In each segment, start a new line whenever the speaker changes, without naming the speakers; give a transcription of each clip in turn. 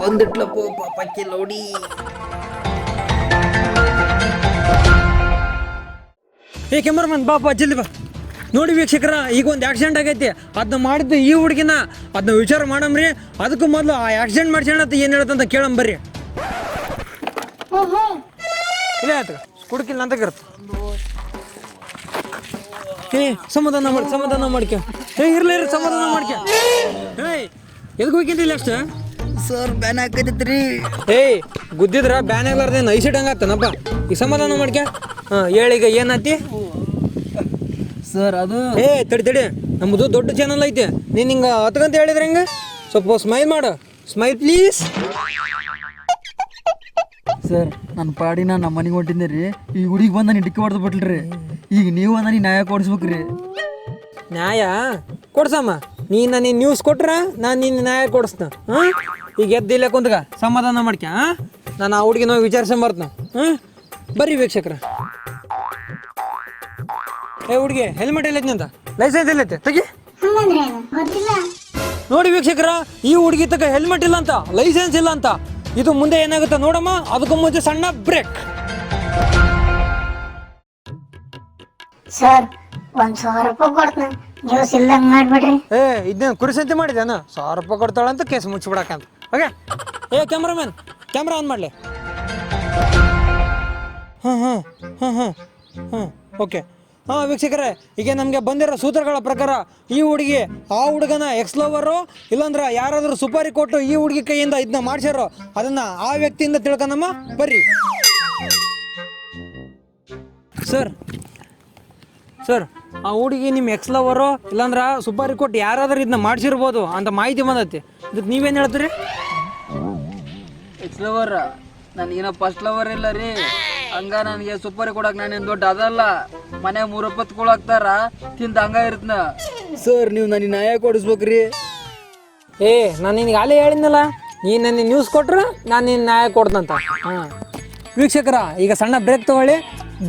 ಬಂದಿಟ್ಲಪ್ಪೋ ಪಾಪಕ್ಕೆ ಲೋಡಿ.
ಏ ಕ್ಯಾಮರಾಮನ್ ಬಾಪ ಜಲ್ದಿ ಬಾ. ನೋಡಿ ವೀಕ್ಷಕರ, ಈಗ ಒಂದು ಆಕ್ಸಿಡೆಂಟ್ ಆಗೈತಿ. ಅದನ್ನ ಮಾಡಿದ್ದು ಈ ಹುಡುಗಿನ. ಅದನ್ನ ವಿಚಾರ ಮಾಡಮ್ರಿ. ಅದಕ್ಕೂ ಮೊದಲು ಆ ಆಕ್ಸಿಡೆಂಟ್ ಮಾಡ್ಸ್ಯಾಣತ್ತ ಏನು ಹೇಳತ್ತಂತ ಕೇಳಂಬರ್ರಿ. ಇಲ್ಲ ಆಯ್ತು ಕುಡುಕಿಲ್ಲ ಅಂತ ಇರುತ್ತೆ. ಏ ಸಮಾಧಾನ ಮಾಡ್ಕ್ಯ. ಏ ಇರ್ಲಿ ಸಮಾಧಾನ ಮಾಡ್ಕ್ಯ. ಏಯ್ ಎದಕ್ಕೆ ಹೋಗಿಂತಿಲ್ಲ ಅಷ್ಟ
ಸರ್ ಬ್ಯಾನ್ ಹಾಕೈತ್ರಿ.
ಏಯ್ ಗುದ್ದಿದ್ರ ಬ್ಯಾನ್ ಆಗ್ಲಾರ್ದೇನು ಐಸಿಟ್ ಹಂಗಾಗ್ತಾನಪ್ಪ. ಈಗ ಸಮಾಧಾನ ಮಾಡ್ಕ್ಯ. ಹೇಳೀಗ ಏನಾತಿ
ಸರ್? ಅದು
ತಡಿ ನಮ್ಮದು ದೊಡ್ಡ ಚಾನಲ್ ಐತೆ. ನೀನು ಹಿಂಗೆ ಹತ್ಕಂತ ಹೇಳಿದ್ರೆ ಹೆಂಗೆ? ಸ್ವಲ್ಪ ಸ್ಮೈಲ್ ಮಾಡು. Smile please.
ಸರ್ ನನ್ನ ಪಾಡಿನ ನಮ್ಮ ಮನೆಗೆ ಹೊಂಟಿದ್ದೆ ರೀ. ಈ ಹುಡುಗಿ ಬಂದು ನಾನು ಡಿಕ್ಕಿ ಹೊಡೆದು ಬಿಟ್ಲ್ರಿ. ಈಗ ನೀವು ನನಗೆ ನ್ಯಾಯ ಕೊಡಿಸ್ಬೇಕ್ರಿ.
ನ್ಯಾಯ ಕೊಡ್ಸಮ್ಮ. ನೀನು ನನಗೆ ನ್ಯೂಸ್ ಕೊಟ್ರ ನಾನು ನಿನ್ನ ನ್ಯಾಯ ಕೊಡಿಸ್ತ. ಈಗ ಎದ್ದಿಲ್ಲ ಕುಂತ್ಗ ಸಮಾಧಾನ ಮಾಡ್ಕ್ಯ. ನಾನು ಆ ಹುಡುಗಿ ನಾವು ವಿಚಾರಿಸ್ಕೊಂಬರ್ತನ. ಬರ್ರಿ ವೀಕ್ಷಕ್ರ. ಏ ಹುಡುಗಿ ಹೆಲ್ಮೆಟ್ ಎಲ್ಲೈತಿ ಅಂತ ಲೈಸೆನ್ಸ್ ಎಲ್ಲೈತೆ ತೆಗಿ. ನೋಡಿ ವೀಕ್ಷಕರ, ಈ ಹುಡುಗಿ ತಗ ಹೆಲ್ಮೆಟ್ ಇಲ್ಲ ಅಂತ, ಲೈಸೆನ್ಸ್ ಇಲ್ಲ ಅಂತ. ಇದು ಮುಂದೆ ಏನಾಗುತ್ತೆ ನೋಡಮ್ಮ. ಅದಕ್ಕೂ ಮುಂಚೆ ಸಣ್ಣ ಬ್ರೇಕ್.
ಸರ್ 1,000 ರೂಪಾಯಿ ಕೊಡ್ತೀನಿ, ನ್ಯೂಸ್ ಇಲ್ದಂಗೆ ಮಾಡ್ಬಿಡ್ರಿ.
ಇದೇನು ಕುರಿಸಂತೆ ಮಾಡಿದೇನ? 1,000 ರೂಪಾಯಿ ಕೊಡ್ತಾಳಂತ ಕೇಸ್ ಮುಚ್ಚಿಬಿಡಕಂತ. ಓಕೆ. ಕ್ಯಾಮ್ರಾಮನ್ ಕ್ಯಾಮ್ರಾ ಆನ್ ಮಾಡಲಿ. ಓಕೆ. ವೀಕ್ಷಕರೇ, ಈಗ ನಮಗೆ ಬಂದಿರೋ ಸೂತ್ರಗಳ ಪ್ರಕಾರ ಈ ಹುಡುಗಿ ಆ ಹುಡುಗನ ಎಕ್ಸ್ ಲವರು, ಇಲ್ಲಾಂದ್ರೆ ಯಾರಾದರೂ ಸುಪಾರಿ ಕೊಟ್ಟು ಈ ಹುಡುಗಿ ಕೈಯಿಂದ ಇದನ್ನ ಮಾಡ್ಸ್ಯಾರೋ ಅದನ್ನ ಆ ವ್ಯಕ್ತಿಯಿಂದ ತಿಳ್ಕೊಂಡಮ್ಮ. ಬರ್ರಿ ಸರ್ ಆ ಹುಡುಗಿ ನಿಮ್ಮ ಎಕ್ಸ್ ಲವರು ಇಲ್ಲಾಂದ್ರೆ ಸುಪಾರಿ ಕೊಟ್ಟು ಯಾರಾದ್ರೂ ಇದನ್ನ ಮಾಡ್ಸಿರ್ಬೋದು ಅಂತ ಮಾಹಿತಿ ಬಂದೈತಿ. ಇದಕ್ಕೆ ನೀವೇನು ಹೇಳ್ತೀರಿ?
ಎಕ್ಸ್ ಲವರ್ ನನಗೇನೋ ಫಸ್ಟ್ ಲವರ್ ಇಲ್ಲ ರೀ. ಹಂಗ ನನಗೆ ಸುಪಾರಿ ಕೊಡಕ್ ನಾನೇನು ದೊಡ್ಡ ಅದಲ್ಲ. ಮನೆ 3 ಒಪ್ಪತ್ಕೊಳಕ್ತಾರ ತಿಂತ ಹಂಗ ಇರ್ತನ. ಸರ್ ನೀವು ನನಗೆ ನ್ಯಾಯ ಕೊಡಿಸ್ಬೇಕ್ರಿ.
ನಾನು ನಿನಗೆ ಅಲ್ಲೇ ಹೇಳಿದ್ನಲ್ಲ, ನೀನು ನನಗೆ ನ್ಯೂಸ್ ಕೊಟ್ರೆ ನಾನು ನಿನ್ನ ನ್ಯಾಯ ಕೊಡ್ತಂತ. ವೀಕ್ಷಕರ, ಈಗ ಸಣ್ಣ ಬ್ರೇಕ್ ತಗೊಳ್ಳಿ.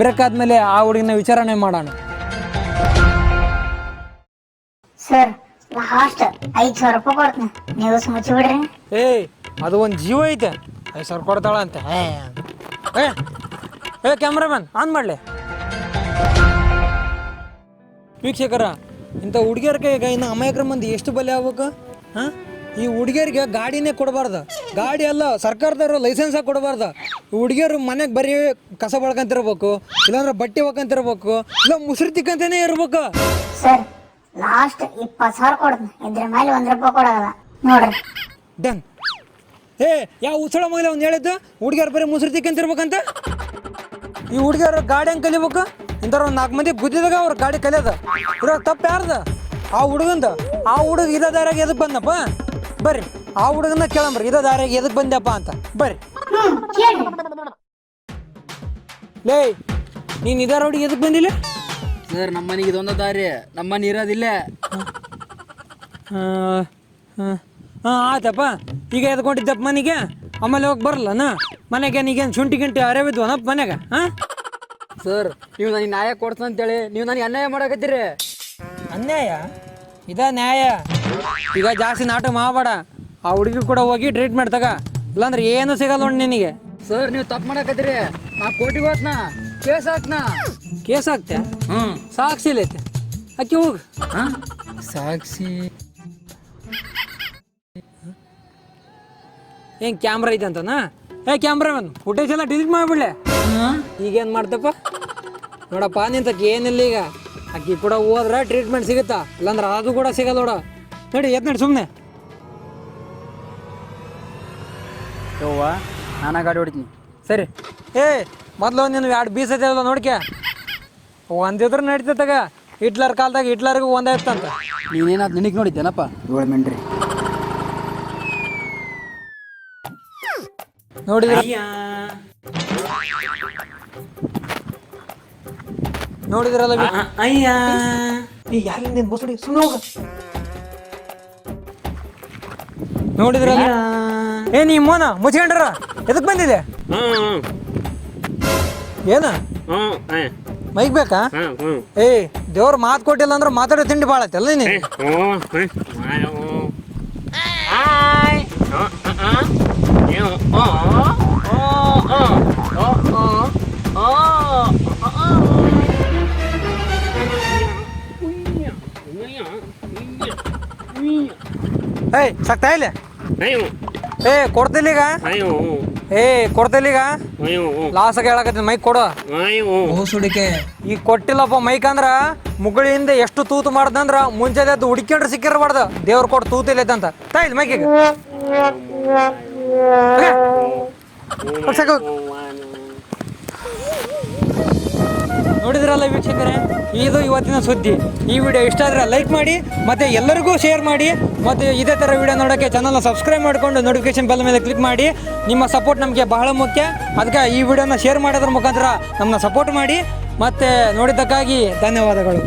ಬ್ರೇಕ್ ಆದಮೇಲೆ ಆ ಹುಡುಗಿನ ವಿಚಾರಣೆ ಮಾಡೋಣ.
ಸರ್ ಲಾಸ್ಟ್ 5,000 ರೂಪಾಯಿ ಕೊಡ್ತೀನಿ, ನ್ಯೂಸ್ ಮುಚ್ಚಿಬಿಡ್ರಿ.
ಅದು ಒಂದು ಜೀವ ಐತೆ, 5,000 ಕೊಡ್ತಾಳ ಅಂತ. ಕ್ಯಾಮ್ರಾಮನ್ ಆನ್ ಮಾಡಲಿ. ವೀಕ್ಷಕರ, ಇಂಥ ಹುಡುಗಿಯರ ಕೈಗೆ ಇನ್ನು ಅಮಾಯಕರ ಮಂದಿ ಎಷ್ಟು ಬಲೆ ಆಗ್ಬೇಕು? ಈ ಹುಡುಗಿಯರಿಗೆ ಗಾಡಿನೇ ಕೊಡಬಾರ್ದು. ಗಾಡಿ ಅಲ್ಲ, ಸರ್ಕಾರದವರು ಲೈಸೆನ್ಸಾಗಿ ಕೊಡಬಾರ್ದು. ಹುಡುಗಿಯರು ಮನೆಗೆ ಬರೀ ಕಸ ಬಳ್ಕೊಂತಿರ್ಬೇಕು, ಇಲ್ಲಾಂದ್ರೆ ಬಟ್ಟೆ ಹೋಗ್ಕೊಂತಿರ್ಬೇಕು, ಇಲ್ಲ ಮುಸುರಿ ತಿಕ್ಕಂತಾನೆ ಇರ್ಬೇಕು.
ಸರ್ ಲಾಸ್ಟ್ 20,000 ಕೊಡ್ತೀನಿ, ಇದ್ರ ಮೇಲೆ 1 ರೂಪಾಯಿ ಕೊಡೋಲ್ಲ ನೋಡ್ರಿ.
ಡನ್. ಯಾವ ಉತ್ಸಳ ಮಹಿಳೆ ಒಂದು ಹೇಳಿದ್ದು ಹುಡುಗಿಯರು ಬರೀ ಮುಸುರಿ ತಿಕ್ಕಂತಿರ್ಬೇಕಂತ. ಈ ಹುಡುಗಿಯರು ಗಾಡಿ ಹಂಗೆ ಕಲಿಬೇಕು. ಇಂಥವ್ರು ಒಂದು 4 ಮಂದಿ ಗುದ್ದಿದಾಗ ಅವ್ರ ಗಾಡಿ ಕಲಿಯೋದು. ಇರೋದು ತಪ್ಪು ಯಾರ್ದ? ಆ ಹುಡುಗಂದು. ಆ ಹುಡುಗ ಇದ ದಾರಿಯಾಗ ಎದಕ್ಕೆ ಬಂದಪ್ಪ? ಬರ್ರಿ ಆ ಹುಡುಗನ ಕೇಳಂಬ್ರಿ, ಇದ ದಾರಿಯಾಗ ಎದಕ್ಕೆ ಬಂದ್ಯಪ್ಪ ಅಂತ. ಬರ್ರಿ. ಲೇ ನೀನು ಇದಾರ ಹುಡುಗಿ ಎದಕ್ಕೆ ಬಂದಿಲ್ಲ?
ಸರ್ ನಮ್ಮ ಮನೆಗೆ ಇದೊಂದು ದಾರಿ, ನಮ್ಮ ಮನೆ ಇರೋದಿಲ್ಲ.
ಆಯ್ತಪ್ಪ. ಈಗ ಎದ್ಕೊಂಡಿದ್ದಪ್ಪ ಮನೆಗೆ, ಆಮೇಲೆ ಹೋಗಿ ಬರಲ್ಲನ ಮನೆಗೆ. ನೀಗೇನು ಶುಂಠಿ ಗಿಂಟಿ ಅರೇವಿದ್ವನಪ್ಪ ಮನೆಗೆ?
ಸರ್ ನೀವು ನನಗೆ ನ್ಯಾಯ ಕೊಡ್ತಂತೇಳಿ ನೀವು ನನಗೆ ಅನ್ಯಾಯ ಮಾಡಕತ್ತೀರಿ.
ಅನ್ಯಾಯ? ಇದ ನ್ಯಾಯ? ಈಗ ಜಾಸ್ತಿ ನಾಟಕ ಮಾಡಬೇಡ. ಆ ಹುಡುಗಿ ಕೂಡ ಹೋಗಿ ಟ್ರೀಟ್ಮೆಂಟ್ ತಗ, ಇಲ್ಲಾಂದ್ರೆ ಏನು ಸಿಗಲ್ಲ ನೋಡಿ ನಿನಗೆ.
ಸರ್ ನೀವು ತಪ್ಪು ಮಾಡಕತ್ತೀರಿ. ನಾ ಕೋರ್ಟಿಗೆ ಹೋತ್ನಾ, ಕೇಸ್ ಹಾಕ್ನಾ.
ಕೇಸ್ ಆಗ್ತೆ? ಸಾಕ್ಷಿ ಇಲ್ಲೈತೆ, ಅಕ್ಕಿ ಹೋಗು.
ಸಾಕ್ಷಿ
ಏನು ಕ್ಯಾಮ್ರಾ ಐತೆ ಅಂತನಾ? ಕ್ಯಾಮ್ರಾಮನ್ ಫುಟೇಜ್ ಎಲ್ಲ ಡಿಲೀಟ್ ಮಾಡಿಬಿಡ್ಲೆ. ಈಗೇನು ಮಾಡ್ತಪ್ಪ ನೋಡಪ್ಪ, ನಿಂತಕ್ಕೆ ಏನಿಲ್ಲ. ಈಗ ಅಕ್ಕಿ ಕೂಡ ಹೋದ್ರೆ ಟ್ರೀಟ್ಮೆಂಟ್ ಸಿಗುತ್ತಾ, ಇಲ್ಲಾಂದ್ರೆ ಅದು ಕೂಡ ಸಿಗಲ್ಲ ನೋಡ. ನೋಡಿ ನೋಡಿ ಸುಮ್ಮನೆ.
ಯವ್ವ ನಾನಾ ಗಾಡಿ ಹೊಡಿತೀನಿ.
ಸರಿ. ಮೊದಲು ನೀನು 2 ಬೀಸ್ ಐತೆಲ್ಲ ನೋಡ್ಕೆ. ಒಂದಿದ್ರೆ ನಡೀತೈತಾಗ. ಹಿಟ್ಲರ್ ಕಾಲದಾಗ ಹಿಟ್ಲರ್ಗೂ ಒಂದೇ ಇರ್ತಂತ.
ನೀನೇನಾದ್ರು ನಿನಗೆ ನೋಡಿದ್ದೇನಪ್ಪ? 7 ಮೆಂಡ್ರಿ
ನೋಡಿದ್ರಿ ನೋಡಿದ್ರಲ್ಲ.
ಅಯ್ಯ
ಯಾರಿಂದ ಬಸಡಿ ಸುಮ್ಮನೆ ಹೋಗ. ನೋಡಿದ್ರಲ್ಲ. ನೀ ಮೋನ ಮುಚ್ಕೊಂಡ್ರ ಎದಕ್ ಬಂದಿದೆ? ಏನ ಮೈಕ್ ಬೇಕಾ? ದೇವ್ರ ಮಾತು ಕೊಟ್ಟಿಲ್ಲ ಅಂದ್ರೆ ಮಾತಾಡೋ ತಿಂಡಿ ಭಾಳ ಐತಲ್ಲ ನೀನು. ಏಯ್ ಸಕ್ತಾ ಇಲ್ಲ ಏ ಕೊಡ್ತಿಲ್ಲ ಈಗ ಏ ಕೊಡ್ತಿಲ್ಲ ಈಗ ಲಾಸ್ ಆಗಿ ಹೇಳಕತ್ತೀನಿ ಮೈಕ್ ಕೊಡು ಸುಡಿಕೆ ಈಗ ಕೊಟ್ಟಿಲ್ಲಪ್ಪ ಮೈಕ್ ಅಂದ್ರ ಮುಗಳಿಂದ ಎಷ್ಟು ತೂತು ಮಾಡ್ದಂದ್ರ ಮುಂಚೆ ಹುಡುಕೊಂಡ್ರೆ ಸಿಕ್ಕಿರಬಾರ್ದು ದೇವ್ರ ಕೊಟ್ಟು ತೂತಿಲ್ಲ ಅಂತ ತಾ ಇಲ್ಲ ಮೈಕಿಗೆ ನೋಡಿದ್ರಲ್ಲ ವೀಕ್ಷಕರೇ, ಇದು ಇವತ್ತಿನ ಸುದ್ದಿ. ಈ ವಿಡಿಯೋ ಇಷ್ಟ ಆದರೆ ಲೈಕ್ ಮಾಡಿ ಮತ್ತು ಎಲ್ಲರಿಗೂ ಶೇರ್ ಮಾಡಿ ಮತ್ತು ಇದೇ ಥರ ವಿಡಿಯೋ ನೋಡೋಕ್ಕೆ ಚಾನಲ್ನ ಸಬ್ಸ್ಕ್ರೈಬ್ ಮಾಡಿಕೊಂಡು ನೋಟಿಫಿಕೇಶನ್ ಬೆಲ್ ಮೇಲೆ ಕ್ಲಿಕ್ ಮಾಡಿ. ನಿಮ್ಮ ಸಪೋರ್ಟ್ ನಮಗೆ ಬಹಳ ಮುಖ್ಯ. ಅದಕ್ಕೆ ಈ ವಿಡಿಯೋನ ಶೇರ್ ಮಾಡೋದ್ರ ಮುಖಾಂತರ ನಮ್ಮನ್ನ ಸಪೋರ್ಟ್ ಮಾಡಿ. ಮತ್ತು ನೋಡಿದ್ದಕ್ಕಾಗಿ ಧನ್ಯವಾದಗಳು.